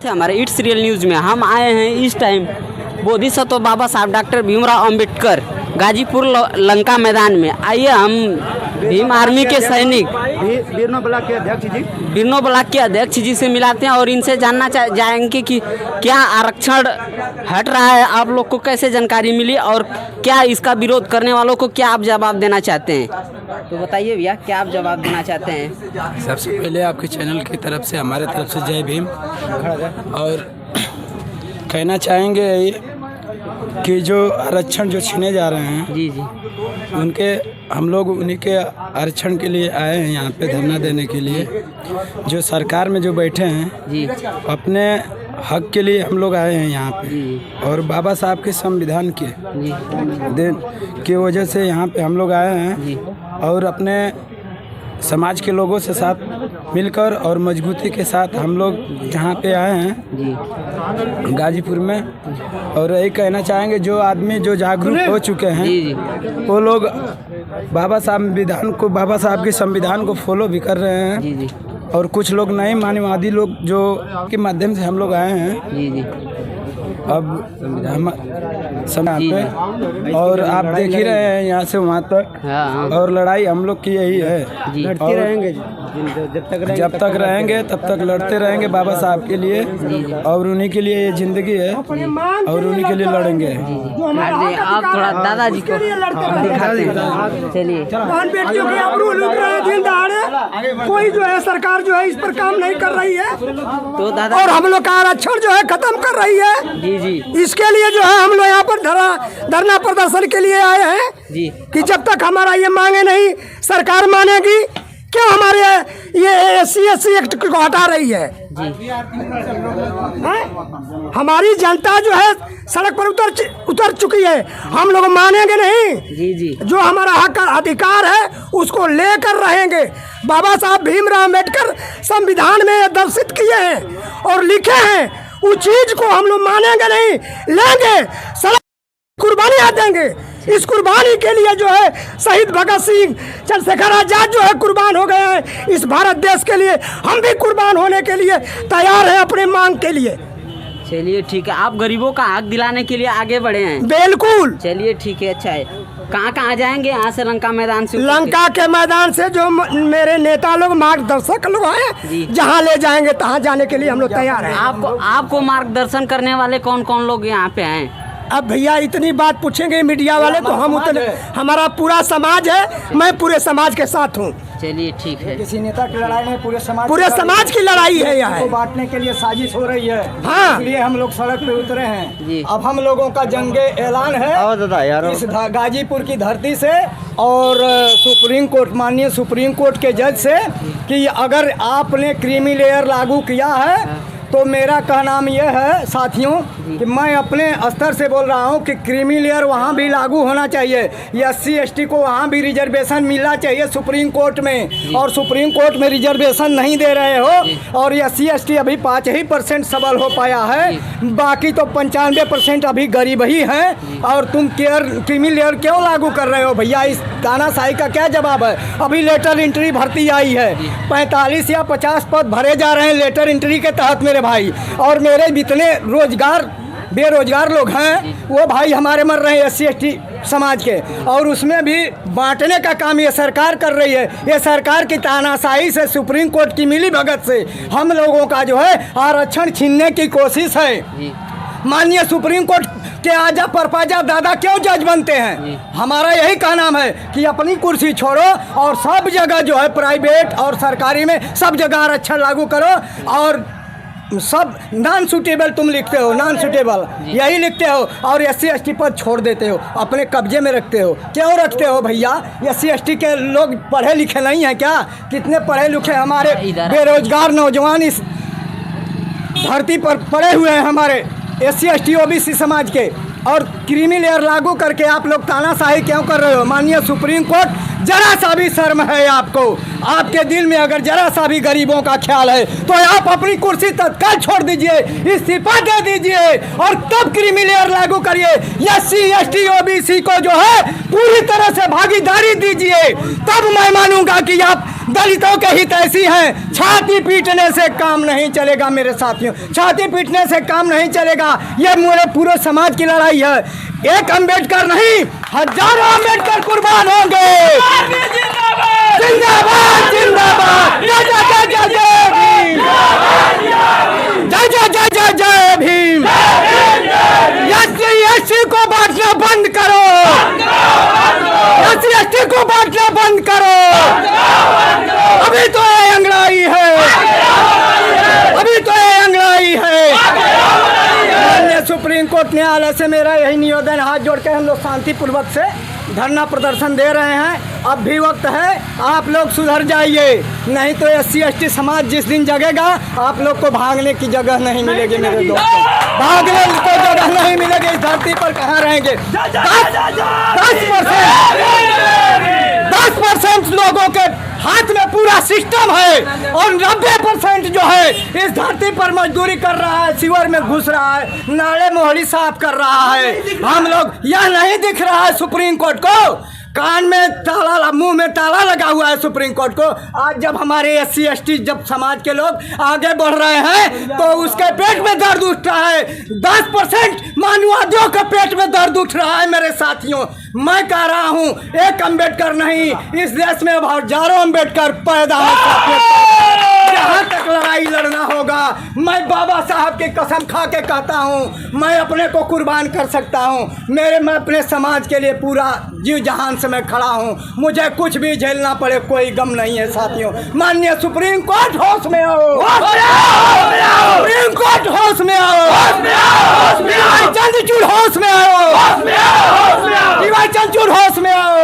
हमारे it's real news में हम आए हैं इस टाइम बोधिसत्व बाबा साहब डॉक्टर भीमराव अंबेडकर गाजीपुर लंका मैदान में। आइए हम भीम आर्मी के सैनिक बीरनो ब्लॉक के अध्यक्ष जी बिरनो ब्लॉक के अध्यक्ष जी से मिलाते हैं और इनसे जानना जाएंगे कि क्या आरक्षण हट रहा है, आप लोग को कैसे जानकारी मिली और क्या इसका विरोध करने वालों को क्या आप जवाब देना चाहते हैं। तो बताइए भैया, क्या आप जवाब देना चाहते हैं। सबसे पहले आपके चैनल की तरफ से हमारे तरफ से जय भीम। और कहना चाहेंगे कि जो आरक्षण जो छीने जा रहे हैं जी जी उनके हम लोग उन्हीं के आरक्षण के लिए आए हैं यहाँ पे धरना देने के लिए। जो सरकार में जो बैठे हैं जी अपने हक के लिए हम लोग आए हैं यहाँ पे और बाबा साहब के संविधान के दिन की वजह से यहाँ पे हम लोग आए हैं और अपने समाज के लोगों से साथ मिलकर और मजबूती के साथ हम लोग यहाँ पे आए हैं गाजीपुर में। और यही कहना चाहेंगे जो आदमी जो जागरूक हो चुके हैं वो लोग बाबा साहब के संविधान को फॉलो भी कर रहे हैं। और कुछ लोग नए मानववादी लोग जो के माध्यम से हम लोग आए हैं अब हम समय पे। और आप देख ही रहे हैं यहाँ से वहाँ तक और लड़ाई हम लोग की यही है, लड़ते रहेंगे जब तक रहेंगे तब तक लड़ते रहेंगे बाबा साहब के लिए और उन्हीं के लिए ये जिंदगी है और उन्हीं के लिए लड़ेंगे। आप थोड़ा दादाजी को दिखाते हैं। चलिए, बेटियों की आबरू लूट रहे हैं दिन दहाड़े। कोई जो है सरकार जो है इस पर काम नहीं कर रही है तो दादा और हम लोग का आरक्षण जो है खत्म कर रही है। जी जी इसके लिए जो है हम लोग यहाँ पर धरना प्रदर्शन के लिए आए हैं जी कि जब तक हमारा ये मांगे नहीं सरकार मानेगी, क्यों हमारे ये SC एक्ट को हटा रही है। हमारी जनता जो है सड़क पर उतर चुकी है, हम लोग मानेंगे नहीं। जी जी जो हमारा हक अधिकार है उसको लेकर रहेंगे। बाबा साहब भीमराव अम्बेडकर संविधान में दर्शित किए हैं और लिखे हैं, उस चीज को हम लोग मानेंगे नहीं, लेंगे, सड़क कुर्बानियां देंगे। इस कुर्बानी के लिए जो है शहीद भगत सिंह, चंद्रशेखर आजाद जो है कुर्बान हो गए हैं इस भारत देश के लिए। हम भी कुर्बान होने के लिए तैयार हैं अपने मांग के लिए। चलिए ठीक है, आप गरीबों का हक दिलाने के लिए आगे बढ़े हैं। बिल्कुल। चलिए ठीक है, अच्छा है। कहाँ जाएंगे यहाँ से लंका मैदान से? लंका के मैदान से जो मेरे नेता लोग मार्गदर्शक लोग हैं जहाँ ले जाएंगे तहाँ जाने के लिए हम लोग तैयार हैं। आपको मार्गदर्शन करने वाले कौन कौन लोग यहाँ पे हैं? अब भैया इतनी बात पूछेंगे मीडिया वाले तो हम उतने, हमारा पूरा समाज है, मैं पूरे समाज के साथ हूँ। चलिए ठीक है। किसी नेता की लड़ाई नहीं, पूरे समाज की लड़ाई है यहाँ। बांटने के लिए साजिश हो रही है। हाँ, इसलिए हम लोग सड़क पे उतरे हैं। जी। अब हम लोगों का जंगे ऐलान है इस गाजीपुर की धरती से और सुप्रीम कोर्ट, माननीय सुप्रीम कोर्ट के जज से कि अगर आपने क्रीमी लेयर लागू किया है तो मेरा कहना यह है साथियों कि मैं अपने स्तर से बोल रहा हूँ कि क्रीमी लेयर वहाँ भी लागू होना चाहिए। SC ST को वहाँ भी रिजर्वेशन मिलना चाहिए सुप्रीम कोर्ट में, और सुप्रीम कोर्ट में रिजर्वेशन नहीं दे रहे हो। और SC ST अभी 5% सबल हो पाया है, बाकी तो 95% अभी गरीब ही हैं। और तुम क्रीमी लेयर क्यों लागू कर रहे हो भैया? इस तानाशाही का क्या जवाब है? अभी लेटर एंट्री भर्ती आई है, 45 या 50 पद भरे जा रहे हैं लेटर एंट्री के तहत मेरे भाई। और मेरे जितने बेरोजगार लोग हैं वो भाई हमारे मर रहे हैं SC ST समाज के, और उसमें भी बांटने का काम ये सरकार कर रही है। ये सरकार की तानाशाही से, सुप्रीम कोर्ट की मिली भगत से हम लोगों का जो है आरक्षण छीनने की कोशिश है। माननीय सुप्रीम कोर्ट के आजा परपाजा दादा क्यों जज बनते हैं? हमारा यही कहना है कि अपनी कुर्सी छोड़ो और सब जगह जो है प्राइवेट और सरकारी में सब जगह आरक्षण लागू करो। और सब नॉन सूटेबल तुम लिखते हो, नॉन सूटेबल यही लिखते हो, और SC ST पद छोड़ देते हो, अपने कब्जे में रखते हो। क्यों रखते हो भैया? SC ST के लोग पढ़े लिखे नहीं हैं क्या? कितने पढ़े लिखे हमारे बेरोजगार नौजवान इस धरती पर पड़े हुए हैं हमारे SC ST OBC समाज के। और क्रीमी लेयर लागू करके आप लोग तानाशाही क्यों कर रहे हो? माननीय सुप्रीम कोर्ट, जरा सा भी शर्म है आपको? आपके दिल में अगर जरा सा भी गरीबों का ख्याल है तो आप अपनी कुर्सी तत्काल छोड़ दीजिए, इस्तीफा दे दीजिए और तब क्रीमी लेयर लागू करिए। SC ST OBC को जो है पूरी तरह से भागीदारी दीजिए, तब मैं मानूंगा कि आप दलितों के हित ऐसी हैं, छाती पीटने से काम नहीं चलेगा मेरे साथियों, छाती पीटने से काम नहीं चलेगा। ये मेरे पूरे समाज की लड़ाई है। एक अम्बेडकर नहीं, हजारों अम्बेडकर कुर्बान होंगे। जिंदाबाद जिंदाबाद, जय जय जय जय जय भीम, जय जय जय जय जय भीम। एससी को बांटना बंद करो, एससी को बांटना बंद करो। अभी तो ये अंगड़ाई है, अभी तो ये अंगड़ाई है। माननीय सुप्रीम कोर्ट न्यायालय से मेरा यही निवेदन, हाथ जोड़ के हम लोग शांतिपूर्वक से धरना प्रदर्शन दे रहे हैं। अब भी वक्त है, आप लोग सुधर जाइए, नहीं तो SC/ST समाज जिस दिन जगेगा आप लोग को भागने की जगह नहीं मिलेगी मेरे दोस्तों, भागने की जगह नहीं मिलेगी। इस धरती पर कहाँ रहेंगे? 10% लोगों के हाथ में पूरा सिस्टम है और 90% जो है इस धरती पर मजदूरी कर रहा है, सीवर में घुस रहा है, नाले मोहल्ली साफ कर रहा है। हम लोग, यह नहीं दिख रहा है सुप्रीम कोर्ट को, कान में ताला, मुंह में ताला लगा हुआ है सुप्रीम कोर्ट को। आज जब हमारे SC/ST जब समाज के लोग आगे बढ़ रहे हैं तो उसके पेट में दर्द उठ रहा है। 10% मानववादियों के पेट में दर्द उठ रहा है मेरे साथियों। मैं कह रहा हूँ, एक अम्बेडकर नहीं, इस देश में अब हजारों अम्बेडकर पैदा हो। जहाँ तक लड़ाई लड़ना होगा, मैं बाबा साहब की कसम खा के कहता हूँ, मैं अपने को कुर्बान कर सकता हूँ। मैं अपने समाज के लिए पूरा जीव जहान से मैं खड़ा हूँ, मुझे कुछ भी झेलना पड़े कोई गम नहीं है साथियों। माननीय सुप्रीम कोर्ट होश में आओ, सुप्रीम कोर्ट होश में आओ, चंद्रचूड़ होश में आओ, चंद्रचूड़ होश में आओ।